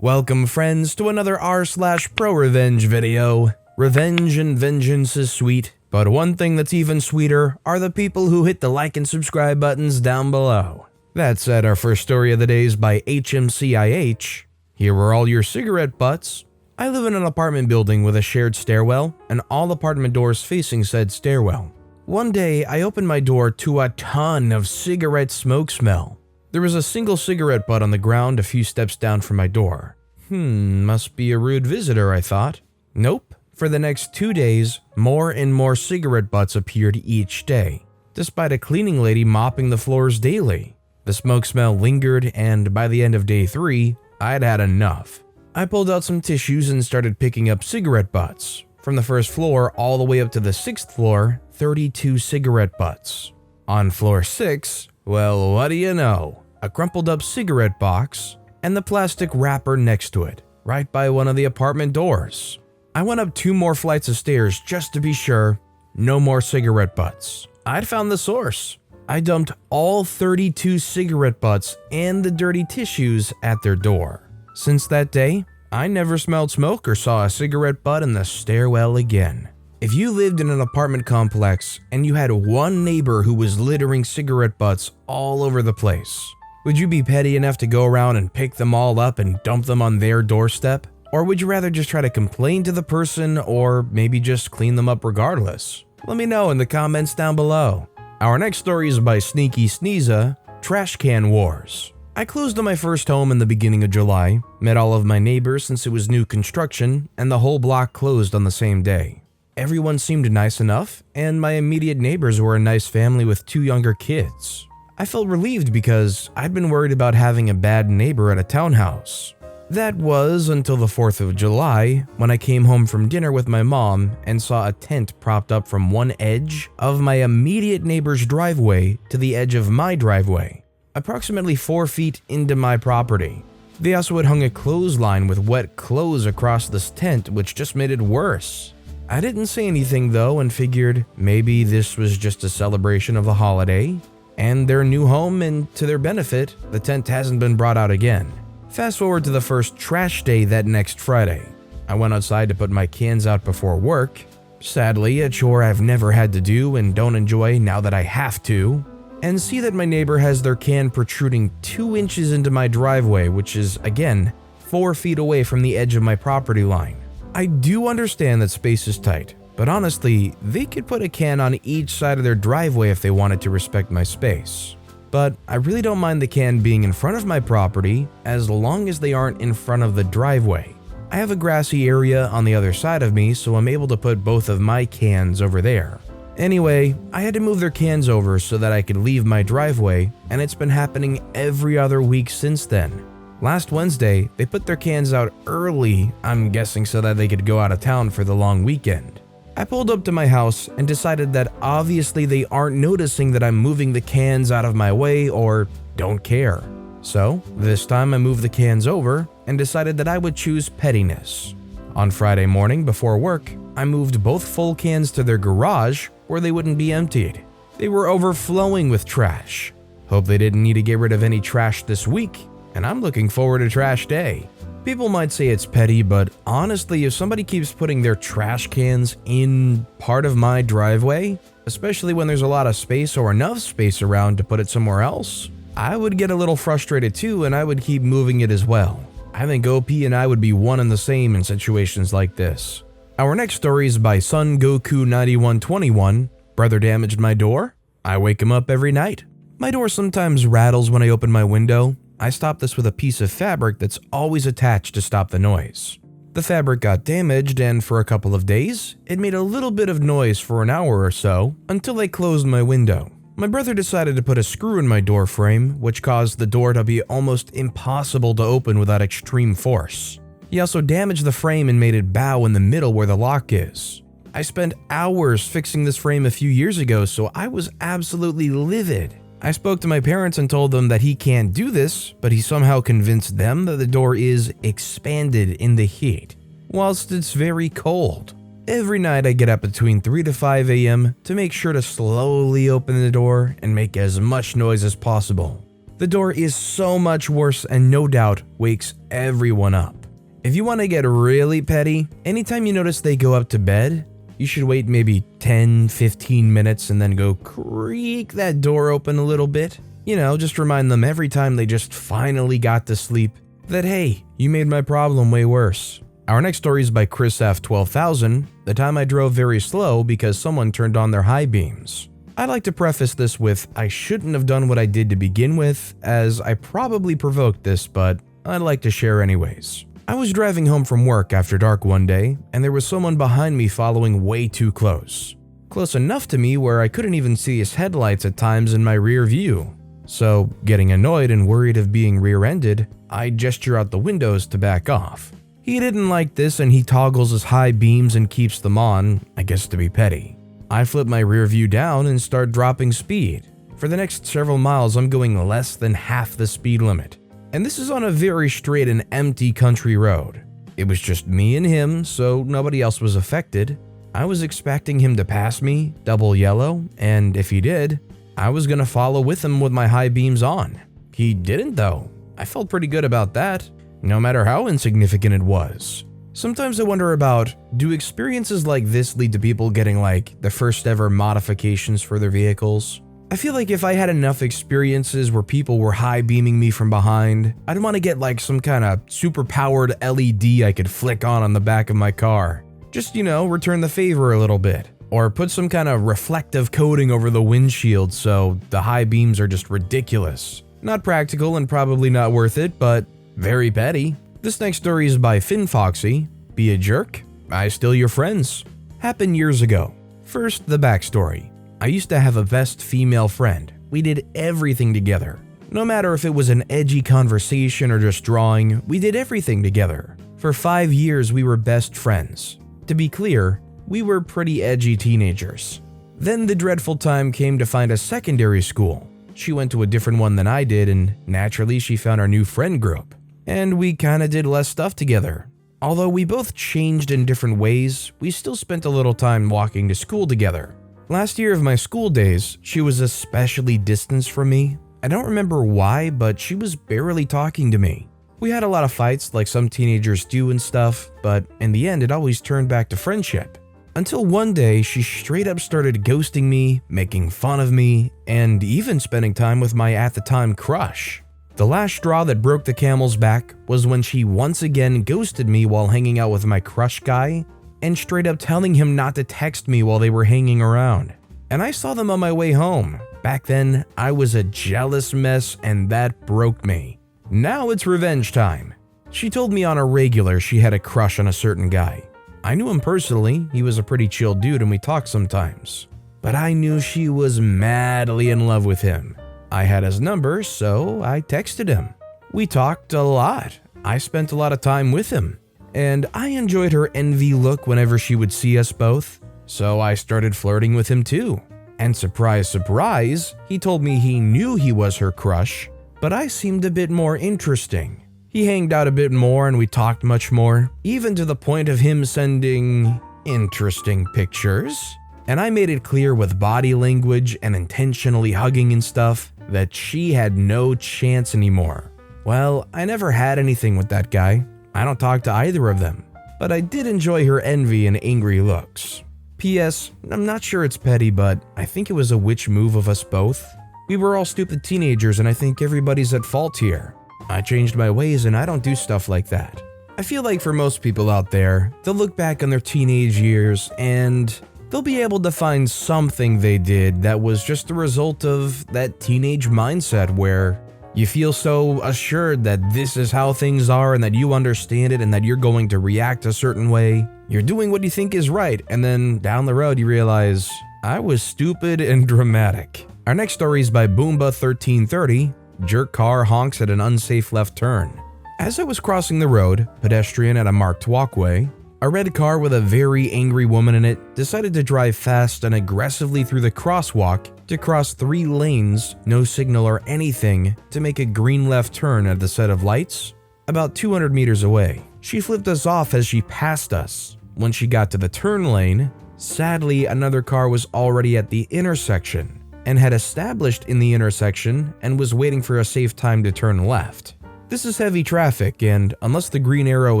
Welcome friends to another r/ProRevenge video. Revenge and vengeance is sweet, but one thing that's even sweeter are the people who hit the like and subscribe buttons down below. That said, our first story of the day is by HMCIH. Here are all your cigarette butts. I live in an apartment building with a shared stairwell, and all apartment doors facing said stairwell. One day, I opened my door to a ton of cigarette smoke smell. There was a single cigarette butt on the ground a few steps down from my door. Must be a rude visitor, I thought. Nope. For the next 2 days, more and more cigarette butts appeared each day, despite a cleaning lady mopping the floors daily. The smoke smell lingered, and by the end of day 3, I'd had enough. I pulled out some tissues and started picking up cigarette butts. From the first floor all the way up to the 6th floor, 32 cigarette butts. On floor 6, well, what do you know? A crumpled up cigarette box and the plastic wrapper next to it, right by one of the apartment doors. I went up 2 more flights of stairs just to be sure. No more cigarette butts. I'd found the source. I dumped all 32 cigarette butts and the dirty tissues at their door. Since that day, I never smelled smoke or saw a cigarette butt in the stairwell again. If you lived in an apartment complex and you had one neighbor who was littering cigarette butts all over the place, would you be petty enough to go around and pick them all up and dump them on their doorstep? Or would you rather just try to complain to the person or maybe just clean them up regardless? Let me know in the comments down below. Our next story is by Sneaky Sneeza, Trash Can Wars. I closed on my first home in the beginning of July, met all of my neighbors since it was new construction, and the whole block closed on the same day. Everyone seemed nice enough, and my immediate neighbors were a nice family with 2 younger kids. I felt relieved because I'd been worried about having a bad neighbor at a townhouse. That was until the 4th of July, when I came home from dinner with my mom and saw a tent propped up from one edge of my immediate neighbor's driveway to the edge of my driveway, approximately 4 feet into my property. They also had hung a clothesline with wet clothes across this tent, which just made it worse. I didn't say anything though and figured maybe this was just a celebration of the holiday and their new home, and to their benefit, the tent hasn't been brought out again. Fast forward to the first trash day that next Friday. I went outside to put my cans out before work. Sadly, a chore I've never had to do and don't enjoy now that I have to, and see that my neighbor has their can protruding 2 inches into my driveway, which is, again, 4 feet away from the edge of my property line. I do understand that space is tight, but honestly, they could put a can on each side of their driveway if they wanted to respect my space. But I really don't mind the can being in front of my property as long as they aren't in front of the driveway. I have a grassy area on the other side of me, so I'm able to put both of my cans over there. Anyway, I had to move their cans over so that I could leave my driveway, and it's been happening every other week since then. Last Wednesday, they put their cans out early, I'm guessing so that they could go out of town for the long weekend. I pulled up to my house and decided that obviously they aren't noticing that I'm moving the cans out of my way or don't care. So, this time I moved the cans over and decided that I would choose pettiness. On Friday morning before work, I moved both full cans to their garage where they wouldn't be emptied. They were overflowing with trash. Hope they didn't need to get rid of any trash this week, and I'm looking forward to trash day. People might say it's petty, but honestly, if somebody keeps putting their trash cans in part of my driveway, especially when there's a lot of space or enough space around to put it somewhere else, I would get a little frustrated too, and I would keep moving it as well. I think OP and I would be one and the same in situations like this. Our next story is by Sun Goku 9121. Brother damaged my door. I wake him up every night. My door sometimes rattles when I open my window. I stop this with a piece of fabric that's always attached to stop the noise. The fabric got damaged, and for a couple of days, it made a little bit of noise for an hour or so until I closed my window. My brother decided to put a screw in my door frame, which caused the door to be almost impossible to open without extreme force. He also damaged the frame and made it bow in the middle where the lock is. I spent hours fixing this frame a few years ago, so I was absolutely livid. I spoke to my parents and told them that he can't do this, but he somehow convinced them that the door is expanded in the heat, whilst it's very cold. Every night I get up between 3 to 5 a.m. to make sure to slowly open the door and make as much noise as possible. The door is so much worse and no doubt wakes everyone up. If you want to get really petty, anytime you notice they go up to bed, you should wait maybe 10-15 minutes and then go creak that door open a little bit. You know, just remind them every time they just finally got to sleep that, hey, you made my problem way worse. Our next story is by Chris F. 12,000, the time I drove very slow because someone turned on their high beams. I'd like to preface this with, I shouldn't have done what I did to begin with, as I probably provoked this, but I'd like to share anyways. I was driving home from work after dark one day, and there was someone behind me following way too close. Close enough to me where I couldn't even see his headlights at times in my rear view. So, getting annoyed and worried of being rear-ended, I gesture out the windows to back off. He didn't like this and he toggles his high beams and keeps them on, I guess to be petty. I flip my rear view down and start dropping speed. For the next several miles, I'm going less than half the speed limit. And this is on a very straight and empty country road. It was just me and him, so nobody else was affected. I was expecting him to pass me, double yellow, and if he did, I was gonna follow with him with my high beams on. He didn't though. I felt pretty good about that, no matter how insignificant it was. Sometimes I wonder about, do experiences like this lead to people getting like the first ever modifications for their vehicles? I feel like if I had enough experiences where people were high beaming me from behind, I'd want to get like some kind of super powered LED I could flick on the back of my car. Just, you know, return the favor a little bit. Or put some kind of reflective coating over the windshield so the high beams are just ridiculous. Not practical and probably not worth it, but very petty. This next story is by Finn Foxy. Be a jerk? I still your friends. Happened years ago. First, the backstory. I used to have a best female friend. We did everything together. No matter if it was an edgy conversation or just drawing, we did everything together. For 5 years, we were best friends. To be clear, we were pretty edgy teenagers. Then the dreadful time came to find a secondary school. She went to a different one than I did, and naturally she found our new friend group. And we kinda did less stuff together. Although we both changed in different ways, we still spent a little time walking to school together. Last year of my school days, she was especially distanced from me. I don't remember why, but she was barely talking to me. We had a lot of fights like some teenagers do and stuff, but in the end it always turned back to friendship. Until one day she straight up started ghosting me, making fun of me, and even spending time with my at the time crush. The last straw that broke the camel's back was when she once again ghosted me while hanging out with my crush guy, and straight up telling him not to text me while they were hanging around. And I saw them on my way home. Back then, I was a jealous mess and that broke me. Now it's revenge time. She told me on a regular she had a crush on a certain guy. I knew him personally, he was a pretty chill dude and we talked sometimes. But I knew she was madly in love with him. I had his number, so I texted him. We talked a lot. I spent a lot of time with him. And I enjoyed her envy look whenever she would see us both, so I started flirting with him too. And surprise, surprise, he told me he knew he was her crush, but I seemed a bit more interesting. He hanged out a bit more and we talked much more, even to the point of him sending interesting pictures. And I made it clear with body language and intentionally hugging and stuff that she had no chance anymore. Well, I never had anything with that guy. I don't talk to either of them, but I did enjoy her envy and angry looks. P.S. I'm not sure it's petty, but I think it was a witch move of us both. We were all stupid teenagers and I think everybody's at fault here. I changed my ways and I don't do stuff like that. I feel like for most people out there, they'll look back on their teenage years and they'll be able to find something they did that was just the result of that teenage mindset where you feel so assured that this is how things are and that you understand it and that you're going to react a certain way. You're doing what you think is right, and then down the road you realize, I was stupid and dramatic. Our next story is by Boomba1330, Jerk car honks at an unsafe left turn. As I was crossing the road, pedestrian at a marked walkway, a red car with a very angry woman in it decided to drive fast and aggressively through the crosswalk to cross 3 lanes, no signal or anything, to make a green left turn at the set of lights about 200 meters away. She flipped us off as she passed us. When she got to the turn lane, sadly another car was already at the intersection. and had established in the intersection and was waiting for a safe time to turn left. This is heavy traffic, and unless the green arrow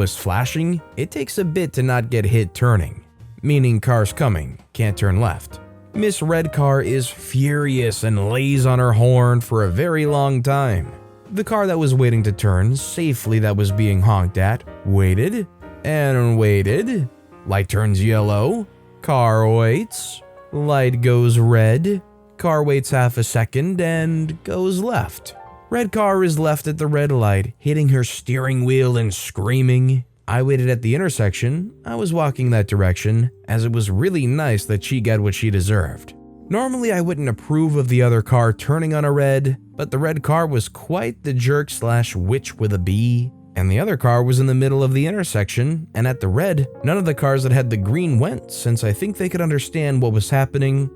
is flashing, it takes a bit to not get hit turning, meaning cars coming, can't turn left. Miss Red Car is furious and lays on her horn for a very long time. The car that was waiting to turn safely that was being honked at waited and waited. Light turns yellow, car waits, light goes red, car waits half a second and goes left. Red car is left at the red light, hitting her steering wheel and screaming. I waited at the intersection. I was walking that direction, as it was really nice that she got what she deserved. Normally I wouldn't approve of the other car turning on a red, but the red car was quite the jerk/witch with a B, and the other car was in the middle of the intersection, and at the red, none of the cars that had the green went, since I think they could understand what was happening,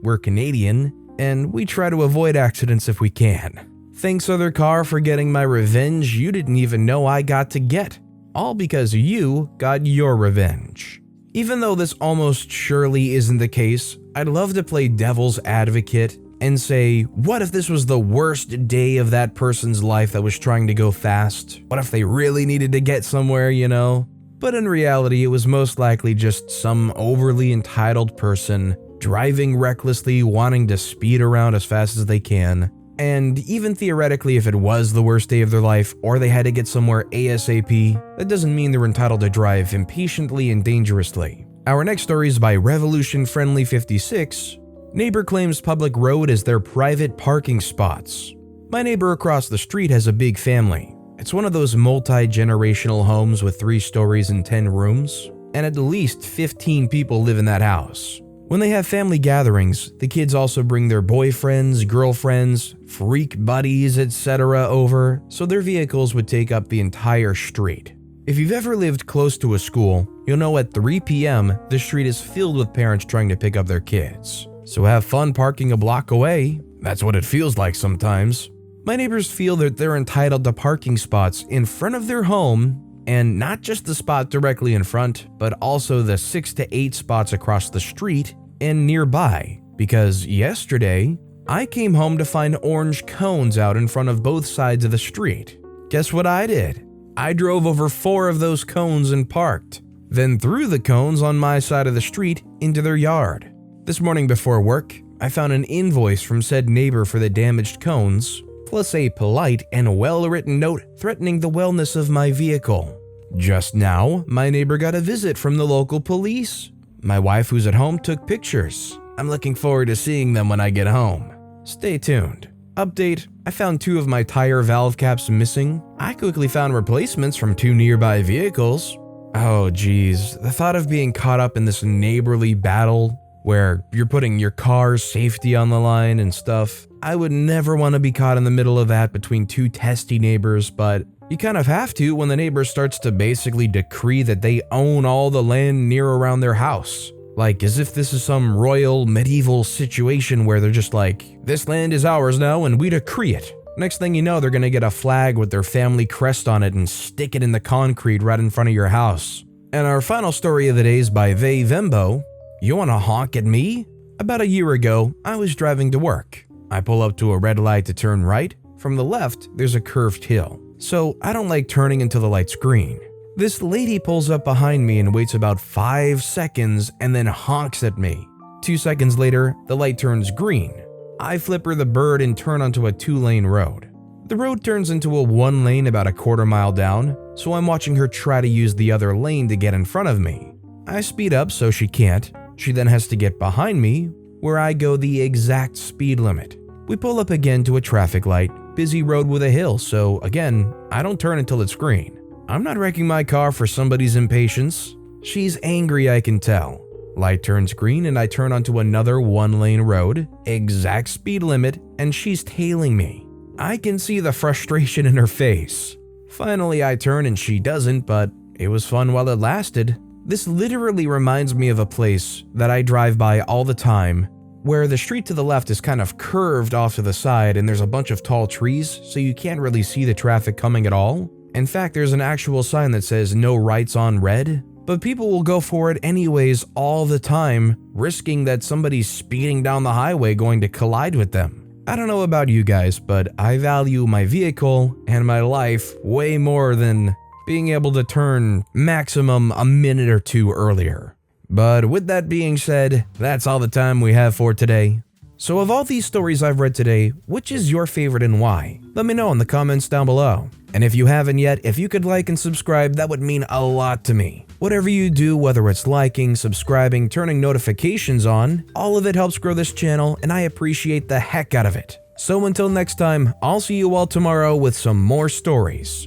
we're Canadian, and we try to avoid accidents if we can. Thanks other car for getting my revenge you didn't even know I got to get. All because you got your revenge. Even though this almost surely isn't the case, I'd love to play devil's advocate and say, what if this was the worst day of that person's life that was trying to go fast? What if they really needed to get somewhere, you know? But in reality, it was most likely just some overly entitled person driving recklessly, wanting to speed around as fast as they can. And even theoretically, if it was the worst day of their life or they had to get somewhere ASAP, that doesn't mean they're entitled to drive impatiently and dangerously. Our next story is by Revolution Friendly 56. Neighbor claims public road as their private parking spots. My neighbor across the street has a big family. It's one of those multi-generational homes with 3 stories and 10 rooms, and at least 15 people live in that house. When they have family gatherings, the kids also bring their boyfriends, girlfriends, freak buddies, etc. over, so their vehicles would take up the entire street. If you've ever lived close to a school, you'll know at 3 p.m. the street is filled with parents trying to pick up their kids. So have fun parking a block away. That's what it feels like sometimes. My neighbors feel that they're entitled to parking spots in front of their home, and not just the spot directly in front, but also the 6 to 8 spots across the street and nearby. Because yesterday, I came home to find orange cones out in front of both sides of the street. Guess what I did? I drove over 4 of those cones and parked, then threw the cones on my side of the street into their yard. This morning before work, I found an invoice from said neighbor for the damaged cones, plus a polite and well-written note threatening the wellness of my vehicle. Just now, my neighbor got a visit from the local police. My wife, who's at home, took pictures. I'm looking forward to seeing them when I get home. Stay tuned. Update, I found 2 of my tire valve caps missing. I quickly found replacements from 2 nearby vehicles. Oh geez, the thought of being caught up in this neighborly battle where you're putting your car's safety on the line and stuff. I would never want to be caught in the middle of that between 2 testy neighbors, but you kind of have to when the neighbor starts to basically decree that they own all the land near around their house. Like as if this is some royal medieval situation where they're just like, this land is ours now and we decree it. Next thing you know, they're gonna get a flag with their family crest on it and stick it in the concrete right in front of your house. And our final story of the day is by Vey Vembo. You wanna honk at me? About a year ago, I was driving to work. I pull up to a red light to turn right. From the left, there's a curved hill. So I don't like turning until the light's green. This lady pulls up behind me and waits about 5 seconds and then honks at me. 2 seconds later, the light turns green. I flip her the bird and turn onto a 2-lane road. The road turns into a 1 lane about a quarter mile down, so I'm watching her try to use the other lane to get in front of me. I speed up so she can't. She then has to get behind me, where I go the exact speed limit. We pull up again to a traffic light, busy road with a hill, so again, I don't turn until it's green. I'm not wrecking my car for somebody's impatience. She's angry, I can tell. Light turns green and I turn onto another 1-lane road, exact speed limit, and she's tailing me. I can see the frustration in her face. Finally, I turn and she doesn't, but it was fun while it lasted. This literally reminds me of a place that I drive by all the time, where the street to the left is kind of curved off to the side and there's a bunch of tall trees, so you can't really see the traffic coming at all. In fact, there's an actual sign that says no rights on red. but people will go for it anyways all the time, risking that somebody's speeding down the highway going to collide with them. I don't know about you guys, but I value my vehicle and my life way more than being able to turn maximum a minute or two earlier. But with that being said, that's all the time we have for today. So of all these stories I've read today, which is your favorite and why? Let me know in the comments down below. And if you haven't yet, if you could like and subscribe, that would mean a lot to me. Whatever you do, whether it's liking, subscribing, turning notifications on, all of it helps grow this channel and I appreciate the heck out of it. So until next time, I'll see you all tomorrow with some more stories.